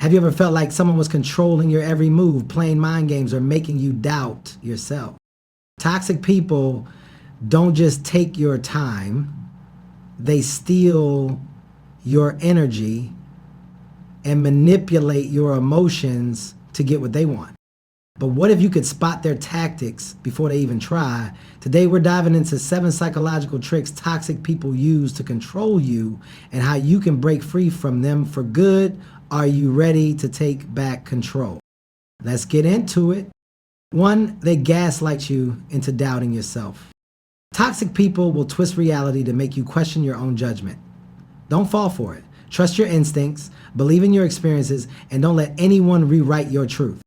Have you ever felt like someone was controlling your every move, playing mind games, or making you doubt yourself? Toxic people don't just take your time, they steal your energy and manipulate your emotions to get what they want. But what if you could spot their tactics before they even try? Today we're diving into 7 psychological tricks toxic people use to control you and how you can break free from them for good. Are you ready to take back control? Let's get into it. 1, they gaslight you into doubting yourself. Toxic people will twist reality to make you question your own judgment. Don't fall for it. Trust your instincts, believe in your experiences, and don't let anyone rewrite your truth.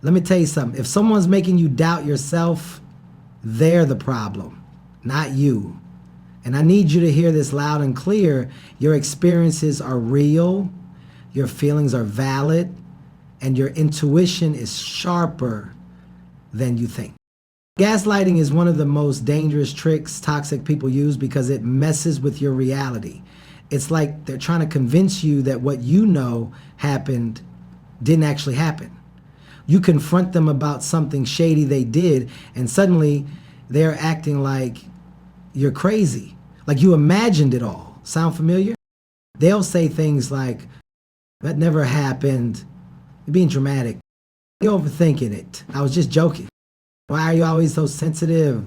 Let me tell you something. If someone's making you doubt yourself, they're the problem, not you. And I need you to hear this loud and clear. Your experiences are real, your feelings are valid, and your intuition is sharper than you think. Gaslighting is one of the most dangerous tricks toxic people use because it messes with your reality. It's like they're trying to convince you that what you know happened didn't actually happen. You confront them about something shady they did, and suddenly they're acting like you're crazy, like you imagined it all. Sound familiar? They'll say things like, that never happened. You're being dramatic. You're overthinking it. I was just joking. Why are you always so sensitive?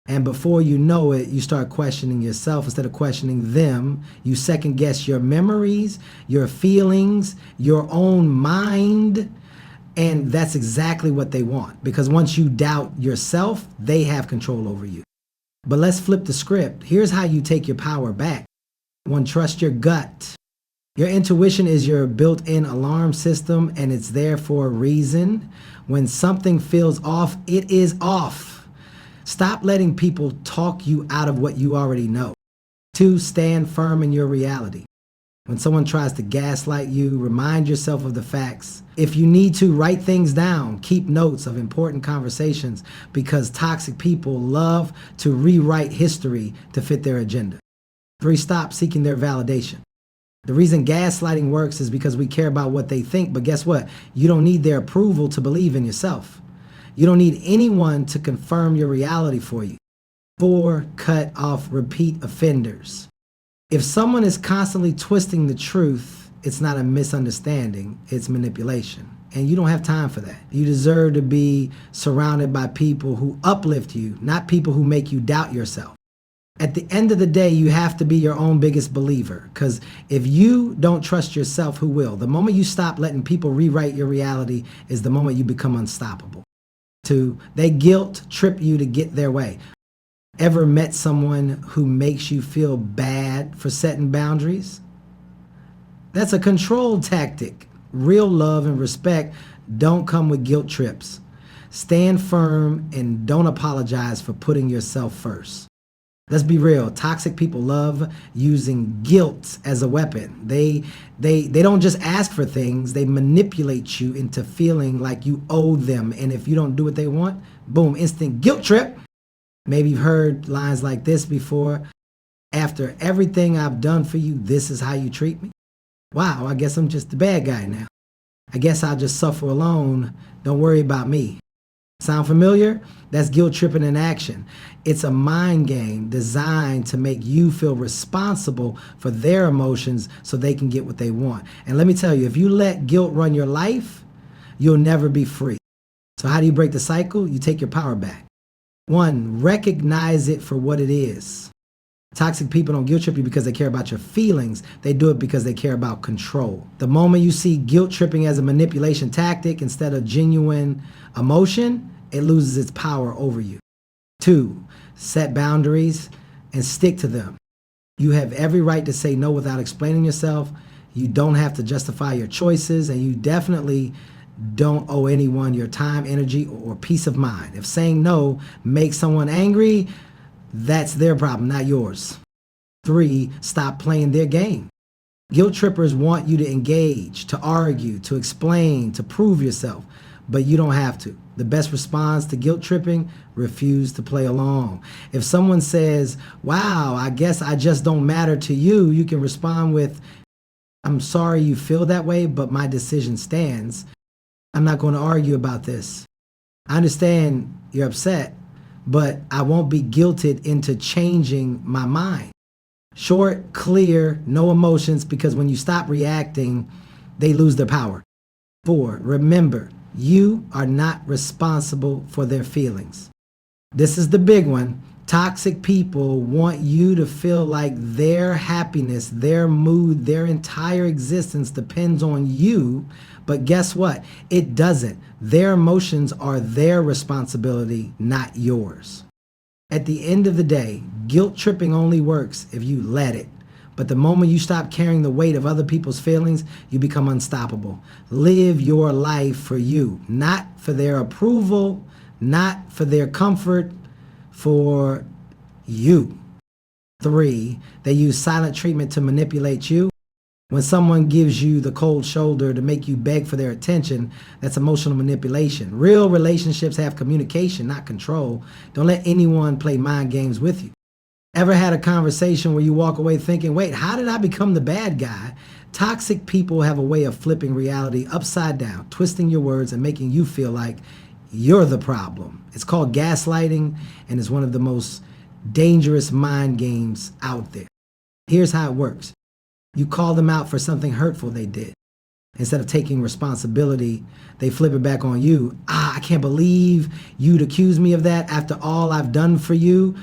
And before you know it, you start questioning yourself instead of questioning them. You second guess your memories, your feelings, your own mind. And that's exactly what they want, because once you doubt yourself, they have control over you. But let's flip the script. Here's how you take your power back. 1, trust your gut. Your intuition is your built-in alarm system, and it's there for a reason. When something feels off, it is off. Stop letting people talk you out of what you already know. 2, stand firm in your reality. When someone tries to gaslight you, remind yourself of the facts. If you need to, write things down. Keep notes of important conversations, because toxic people love to rewrite history to fit their agenda. 3, stop seeking their validation. The reason gaslighting works is because we care about what they think, but guess what? You don't need their approval to believe in yourself. You don't need anyone to confirm your reality for you. 4, cut off repeat offenders. If someone is constantly twisting the truth, it's not a misunderstanding, it's manipulation. And you don't have time for that. You deserve to be surrounded by people who uplift you, not people who make you doubt yourself. At the end of the day, you have to be your own biggest believer, because if you don't trust yourself, who will? The moment you stop letting people rewrite your reality is the moment you become unstoppable. 2, they guilt trip you to get their way. Ever met someone who makes you feel bad for setting boundaries? That's a control tactic. Real love and respect don't come with guilt trips. Stand firm and don't apologize for putting yourself first. Let's be real. Toxic people love using guilt as a weapon. They don't just ask for things, they manipulate you into feeling like you owe them. And if you don't do what they want, boom, instant guilt trip. Maybe you've heard lines like this before. After everything I've done for you, this is how you treat me? Wow, I guess I'm just the bad guy now. I guess I'll just suffer alone. Don't worry about me. Sound familiar? That's guilt tripping in action. It's a mind game designed to make you feel responsible for their emotions so they can get what they want. And let me tell you, if you let guilt run your life, you'll never be free. So how do you break the cycle? You take your power back. 1, recognize it for what it is. Toxic people don't guilt trip you because they care about your feelings. They do it because they care about control. The moment you see guilt tripping as a manipulation tactic instead of genuine emotion, it loses its power over you. 2, set boundaries and stick to them. You have every right to say no without explaining yourself. You don't have to justify your choices, and you definitely don't owe anyone your time, energy, or peace of mind. If saying no makes someone angry, that's their problem, not yours. 3, stop playing their game. Guilt trippers want you to engage, to argue, to explain, to prove yourself, but you don't have to. The best response to guilt tripping, refuse to play along. If someone says, wow, I guess I just don't matter to you, you can respond with, I'm sorry you feel that way, but my decision stands. I'm not going to argue about this. I understand you're upset, but I won't be guilted into changing my mind. Short, clear, no emotions, because when you stop reacting, they lose their power. 4, remember, you are not responsible for their feelings. This is the big one. Toxic people want you to feel like their happiness, their mood, their entire existence depends on you. But guess what? It doesn't. Their emotions are their responsibility, not yours. At the end of the day, guilt tripping only works if you let it. But the moment you stop carrying the weight of other people's feelings, you become unstoppable. Live your life for you, not for their approval, not for their comfort, for you. 3, they use silent treatment to manipulate you. When someone gives you the cold shoulder to make you beg for their attention, that's emotional manipulation. Real relationships have communication, not control. Don't let anyone play mind games with you. Ever had a conversation where you walk away thinking, wait, how did I become the bad guy? Toxic people have a way of flipping reality upside down, twisting your words and making you feel like you're the problem. It's called gaslighting, and it's one of the most dangerous mind games out there. Here's how it works. You call them out for something hurtful they did. Instead of taking responsibility, they flip it back on you. I can't believe you'd accuse me of that after all I've done for you.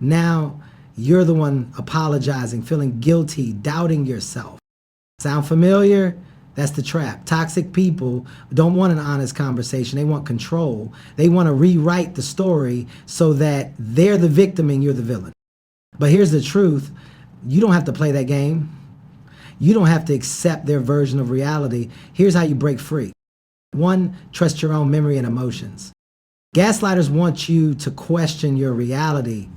Now you're the one apologizing, feeling guilty, doubting yourself. Sound familiar? That's the trap. Toxic people don't want an honest conversation. They want control. They want to rewrite the story so that they're the victim and you're the villain. But here's the truth. You don't have to play that game. You don't have to accept their version of reality. Here's how you break free. 1, trust your own memory and emotions. Gaslighters want you to question your reality,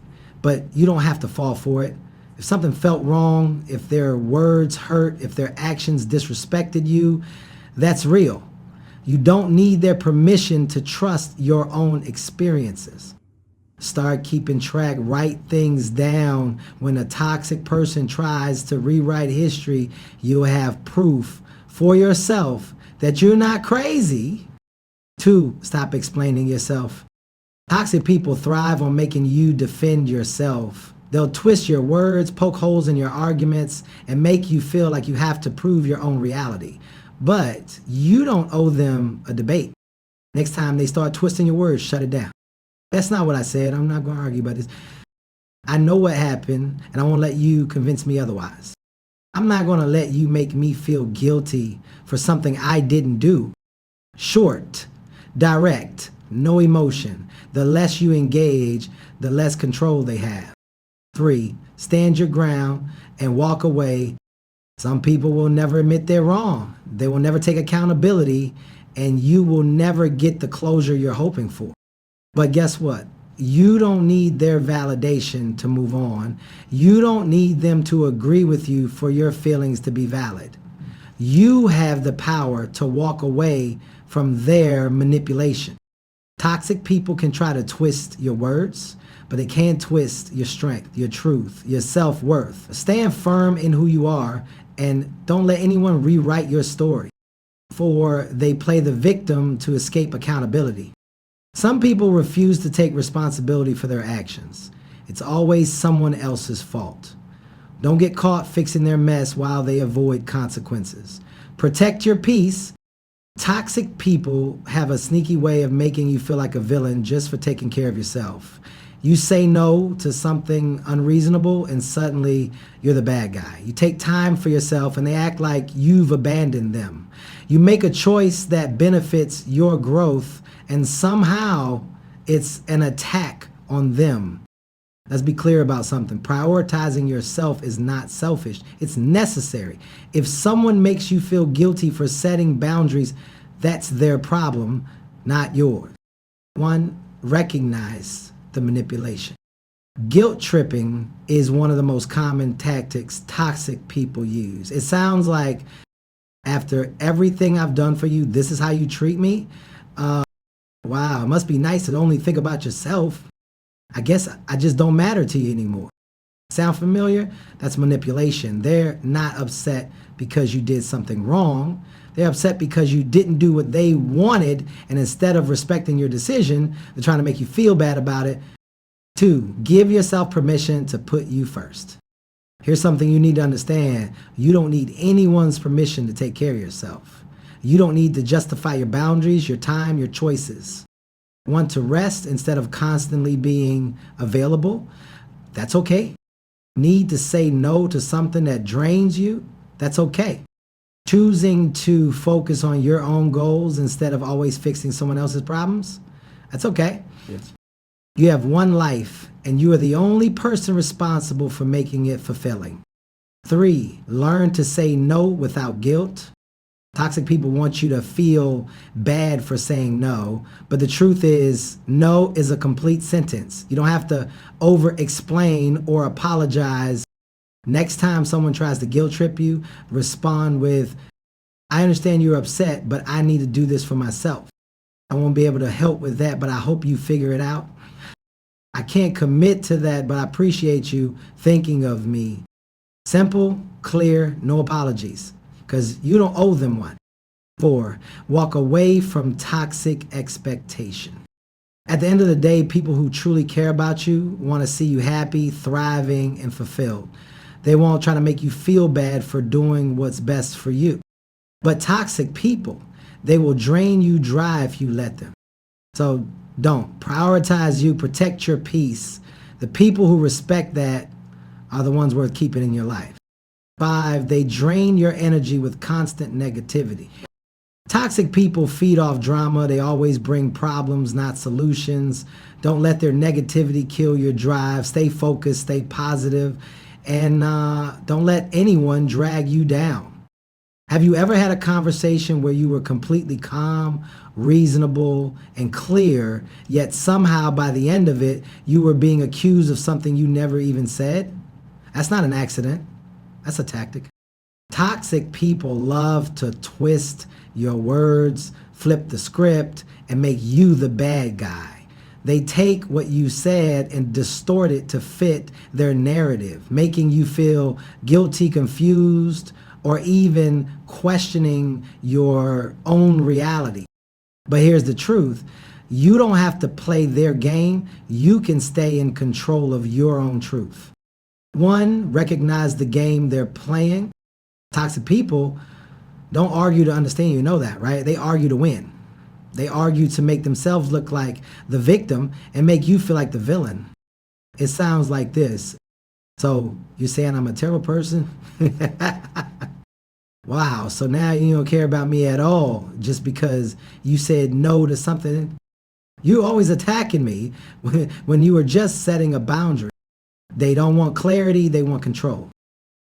but you don't have to fall for it. If something felt wrong, if their words hurt, if their actions disrespected you, that's real. You don't need their permission to trust your own experiences. Start keeping track, write things down. When a toxic person tries to rewrite history, you'll have proof for yourself that you're not crazy. 2, stop explaining yourself. Toxic people thrive on making you defend yourself. They'll twist your words, poke holes in your arguments, and make you feel like you have to prove your own reality. But you don't owe them a debate. Next time they start twisting your words, shut it down. That's not what I said. I'm not going to argue about this. I know what happened, and I won't let you convince me otherwise. I'm not going to let you make me feel guilty for something I didn't do. Short, direct, no emotion. The less you engage, the less control they have. 3, stand your ground and walk away. Some people will never admit they're wrong. They will never take accountability, and you will never get the closure you're hoping for. But guess what? You don't need their validation to move on. You don't need them to agree with you for your feelings to be valid. You have the power to walk away from their manipulation. Toxic people can try to twist your words, but they can't twist your strength, your truth, your self-worth. Stand firm in who you are and don't let anyone rewrite your story. 4, they play the victim to escape accountability. Some people refuse to take responsibility for their actions. It's always someone else's fault. Don't get caught fixing their mess while they avoid consequences. Protect your peace. Toxic people have a sneaky way of making you feel like a villain just for taking care of yourself. You say no to something unreasonable and suddenly you're the bad guy. You take time for yourself and they act like you've abandoned them. You make a choice that benefits your growth and somehow it's an attack on them. Let's be clear about something. Prioritizing yourself is not selfish. It's necessary. If someone makes you feel guilty for setting boundaries, that's their problem, not yours. 1, recognize the manipulation. Guilt tripping is one of the most common tactics toxic people use. It sounds like, after everything I've done for you, this is how you treat me? Wow, it must be nice to only think about yourself. I guess I just don't matter to you anymore. Sound familiar? That's manipulation. They're not upset because you did something wrong. They're upset because you didn't do what they wanted, and instead of respecting your decision, they're trying to make you feel bad about it. 2, give yourself permission to put you first. Here's something you need to understand. You don't need anyone's permission to take care of yourself. You don't need to justify your boundaries, your time, your choices. Want to rest instead of constantly being available? That's okay. Need to say no to something that drains you? That's okay. Choosing to focus on your own goals instead of always fixing someone else's problems? That's okay. Yes. You have one life, and you are the only person responsible for making it fulfilling. 3, learn to say no without guilt. Toxic people want you to feel bad for saying no, but the truth is, no is a complete sentence. You don't have to over-explain or apologize. Next time someone tries to guilt trip you, respond with, I understand you're upset, but I need to do this for myself. I won't be able to help with that, but I hope you figure it out. I can't commit to that, but I appreciate you thinking of me. Simple, clear, no apologies, because you don't owe them one. 4, walk away from toxic expectation. At the end of the day, people who truly care about you want to see you happy, thriving, and fulfilled. They won't try to make you feel bad for doing what's best for you. But toxic people, they will drain you dry if you let them. So don't. Prioritize you, protect your peace. The people who respect that are the ones worth keeping in your life. 5, they drain your energy with constant negativity. Toxic people feed off drama. They always bring problems, not solutions. Don't let their negativity kill your drive. Stay focused, stay positive, and don't let anyone drag you down. Have you ever had a conversation where you were completely calm, reasonable, and clear, yet somehow by the end of it, you were being accused of something you never even said? That's not an accident. That's a tactic. Toxic people love to twist your words, flip the script, and make you the bad guy. They take what you said and distort it to fit their narrative, making you feel guilty, confused, or even questioning your own reality. But here's the truth. You don't have to play their game. You can stay in control of your own truth. 1, recognize the game they're playing. Toxic people don't argue to understand you, know that, right? They argue to win. They argue to make themselves look like the victim and make you feel like the villain. It sounds like this. So you're saying I'm a terrible person? Wow, so now you don't care about me at all just because you said no to something? You're always attacking me when you were just setting a boundary. They don't want clarity, they want control.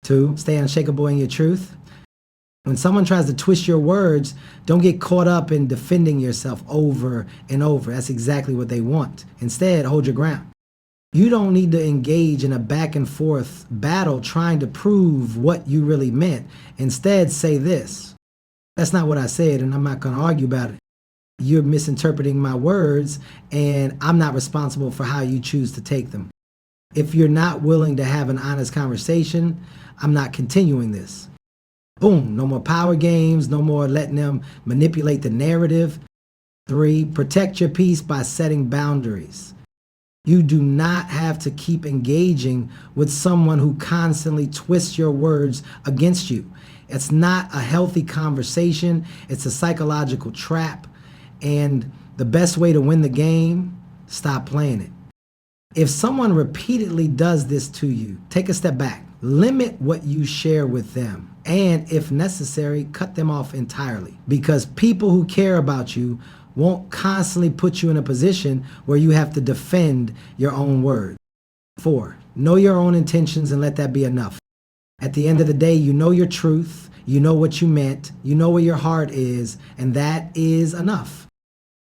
2, stay unshakable in your truth. When someone tries to twist your words, don't get caught up in defending yourself over and over. That's exactly what they want. Instead, hold your ground. You don't need to engage in a back and forth battle trying to prove what you really meant. Instead, say this. That's not what I said, and I'm not going to argue about it. You're misinterpreting my words, and I'm not responsible for how you choose to take them. If you're not willing to have an honest conversation, I'm not continuing this. Boom, no more power games, no more letting them manipulate the narrative. 3, protect your peace by setting boundaries. You do not have to keep engaging with someone who constantly twists your words against you. It's not a healthy conversation. It's a psychological trap. And the best way to win the game, stop playing it. If someone repeatedly does this to you, take a step back. Limit what you share with them. And if necessary, cut them off entirely. Because people who care about you won't constantly put you in a position where you have to defend your own word. 4, know your own intentions and let that be enough. At the end of the day, you know your truth, you know what you meant, you know where your heart is, and that is enough.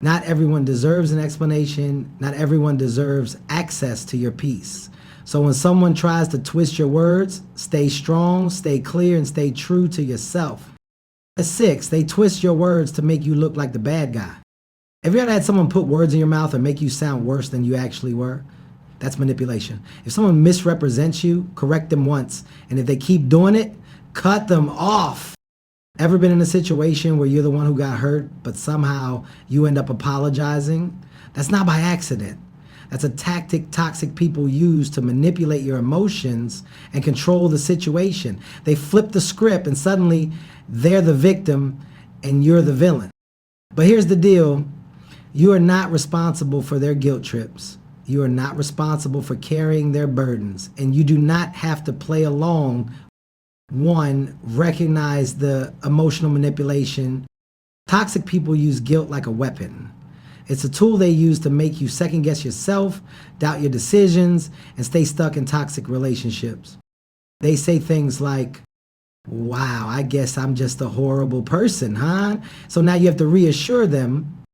Not everyone deserves an explanation, not everyone deserves access to your peace. So when someone tries to twist your words, stay strong, stay clear, and stay true to yourself. 6, they twist your words to make you look like the bad guy. Have you ever had someone put words in your mouth or make you sound worse than you actually were? That's manipulation. If someone misrepresents you, correct them once. And if they keep doing it, Cut them off. Ever been in a situation where you're the one who got hurt, but somehow you end up apologizing? That's not by accident. That's a tactic toxic people use to manipulate your emotions and control the situation. They flip the script and suddenly they're the victim and you're the villain. But here's the deal. You are not responsible for their guilt trips. You are not responsible for carrying their burdens. And you do not have to play along. One, recognize the emotional manipulation. Toxic people use guilt like a weapon. It's a tool they use to make you second guess yourself, doubt your decisions, and stay stuck in toxic relationships. They say things like, wow, I guess I'm just a horrible person, huh? So now you have to reassure them,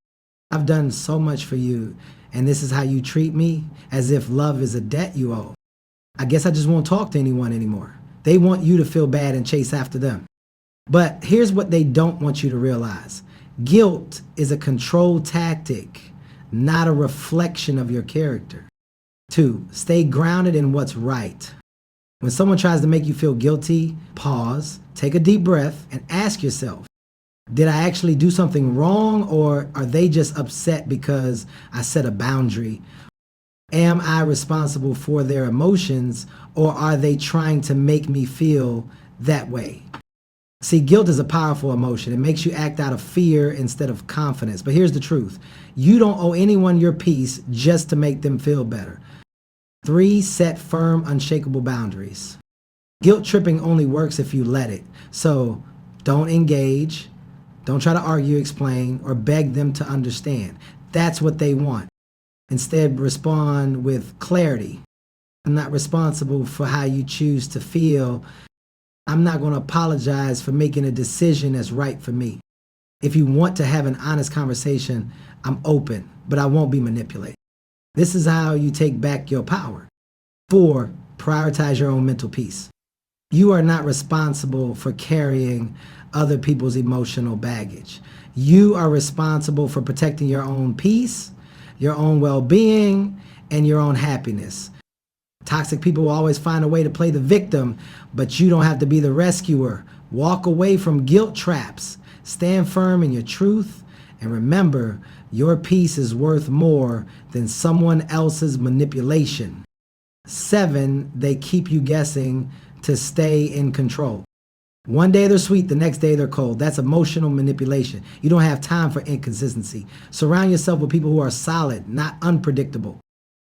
I've done so much for you, and this is how you treat me, as if love is a debt you owe. I guess I just won't talk to anyone anymore. They want you to feel bad and chase after them. But here's what they don't want you to realize. Guilt is a control tactic, not a reflection of your character. 2, stay grounded in what's right. When someone tries to make you feel guilty, pause, take a deep breath, and ask yourself, did I actually do something wrong, or are they just upset because I set a boundary? Am I responsible for their emotions, or are they trying to make me feel that way? See, guilt is a powerful emotion. It makes you act out of fear instead of confidence. But here's the truth. You don't owe anyone your peace just to make them feel better. 3, set firm, unshakable boundaries. Guilt tripping only works if you let it. So don't engage. Don't try to argue, explain, or beg them to understand. That's what they want. Instead, respond with clarity. I'm not responsible for how you choose to feel. I'm not going to apologize for making a decision that's right for me. If you want to have an honest conversation, I'm open, but I won't be manipulated. This is how you take back your power. 4, prioritize your own mental peace. You are not responsible for carrying other people's emotional baggage. You are responsible for protecting your own peace, your own well-being, and your own happiness. Toxic people will always find a way to play the victim, but you don't have to be the rescuer. Walk away from guilt traps. Stand firm in your truth, and remember, your peace is worth more than someone else's manipulation. 7, they keep you guessing to stay in control. One day they're sweet, the next day they're cold. That's emotional manipulation. You don't have time for inconsistency. Surround yourself with people who are solid, not unpredictable.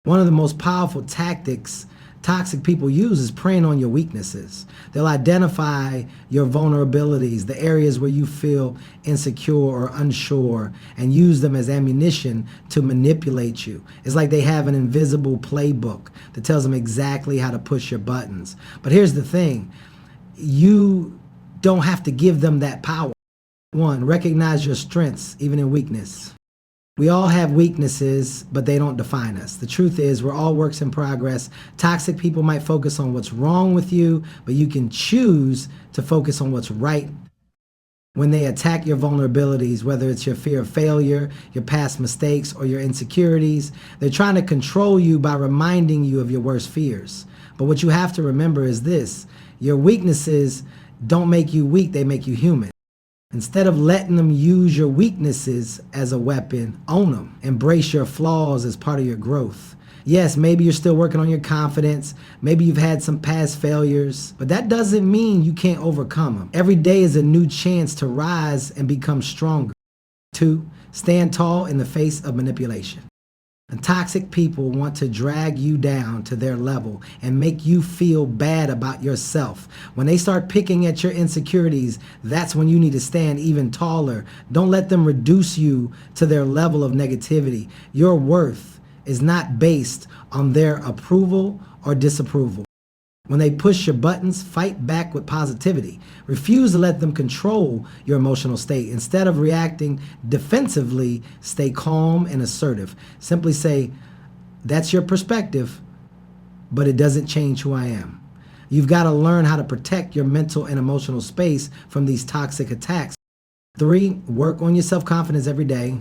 One of the most powerful tactics toxic people use is preying on your weaknesses. They'll identify your vulnerabilities, the areas where you feel insecure or unsure, and use them as ammunition to manipulate you. It's like they have an invisible playbook that tells them exactly how to push your buttons. But here's the thing. You don't have to give them that power. 1, recognize your strengths, even in weakness. We all have weaknesses, but they don't define us. The truth is, we're all works in progress. Toxic people might focus on what's wrong with you, but you can choose to focus on what's right. When they attack your vulnerabilities, whether it's your fear of failure, your past mistakes, or your insecurities, they're trying to control you by reminding you of your worst fears. But what you have to remember is this: your weaknesses don't make you weak, they make you human. Instead of letting them use your weaknesses as a weapon, own them. Embrace your flaws as part of your growth. Yes, maybe you're still working on your confidence. Maybe you've had some past failures, but that doesn't mean you can't overcome them. Every day is a new chance to rise and become stronger. 2, stand tall in the face of manipulation. And toxic people want to drag you down to their level and make you feel bad about yourself. When they start picking at your insecurities, that's when you need to stand even taller. Don't let them reduce you to their level of negativity. Your worth is not based on their approval or disapproval. When they push your buttons, fight back with positivity. Refuse to let them control your emotional state. Instead of reacting defensively, stay calm and assertive. Simply say, that's your perspective, but it doesn't change who I am. You've got to learn how to protect your mental and emotional space from these toxic attacks. 3, work on your self-confidence every day.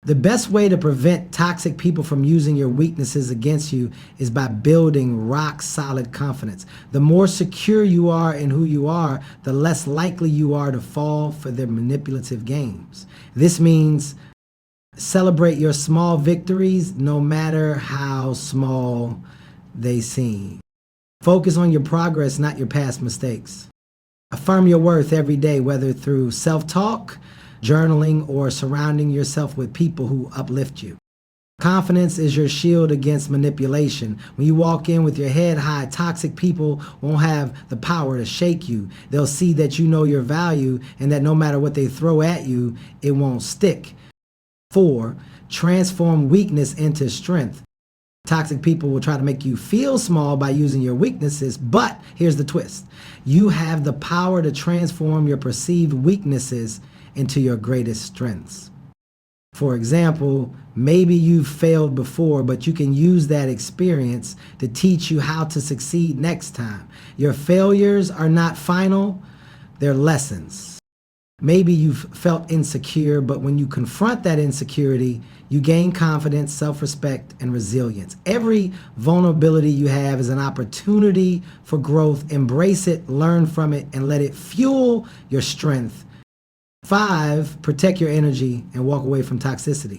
The best way to prevent toxic people from using your weaknesses against you is by building rock solid confidence. The more secure you are in who you are, the less likely you are to fall for their manipulative games. This means celebrate your small victories, no matter how small they seem. Focus on your progress, not your past mistakes. Affirm your worth every day, whether through self-talk, journaling, or surrounding yourself with people who uplift you. Confidence is your shield against manipulation. When you walk in with your head high, toxic people won't have the power to shake you. They'll see that you know your value and that no matter what they throw at you, it won't stick. 4, transform weakness into strength. Toxic people will try to make you feel small by using your weaknesses, but here's the twist. You have the power to transform your perceived weaknesses into your greatest strengths. For example, maybe you've failed before, but you can use that experience to teach you how to succeed next time. Your failures are not final, they're lessons. Maybe you've felt insecure, but when you confront that insecurity, you gain confidence, self-respect, and resilience. Every vulnerability you have is an opportunity for growth. Embrace it, learn from it, and let it fuel your strength. 5, protect your energy and walk away from toxicity.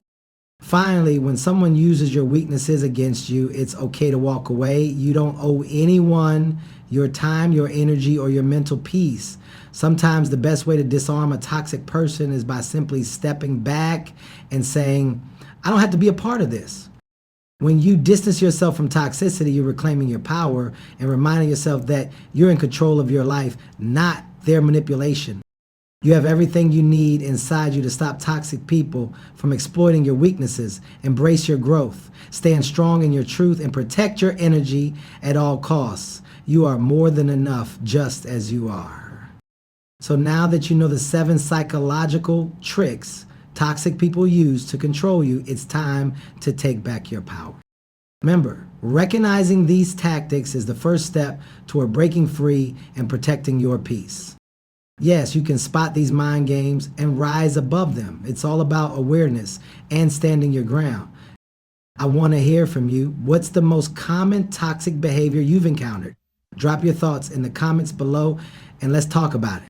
Finally, when someone uses your weaknesses against you, it's okay to walk away. You don't owe anyone your time, your energy, or your mental peace. Sometimes the best way to disarm a toxic person is by simply stepping back and saying, I don't have to be a part of this. When you distance yourself from toxicity, you're reclaiming your power and reminding yourself that you're in control of your life, not their manipulation. You have everything you need inside you to stop toxic people from exploiting your weaknesses. Embrace your growth, stand strong in your truth, and protect your energy at all costs. You are more than enough just as you are. So now that you know the 7 psychological tricks toxic people use to control you, it's time to take back your power. Remember, recognizing these tactics is the first step toward breaking free and protecting your peace. Yes, you can spot these mind games and rise above them. It's all about awareness and standing your ground. I want to hear from you. What's the most common toxic behavior you've encountered? Drop your thoughts in the comments below and let's talk about it.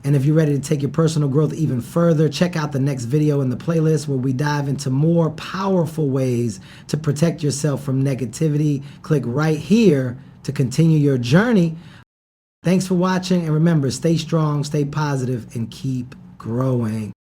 And if you're ready to take your personal growth even further, check out the next video in the playlist where we dive into more powerful ways to protect yourself from negativity. Click right here to continue your journey. Thanks for watching, and remember, stay strong, stay positive, and keep growing.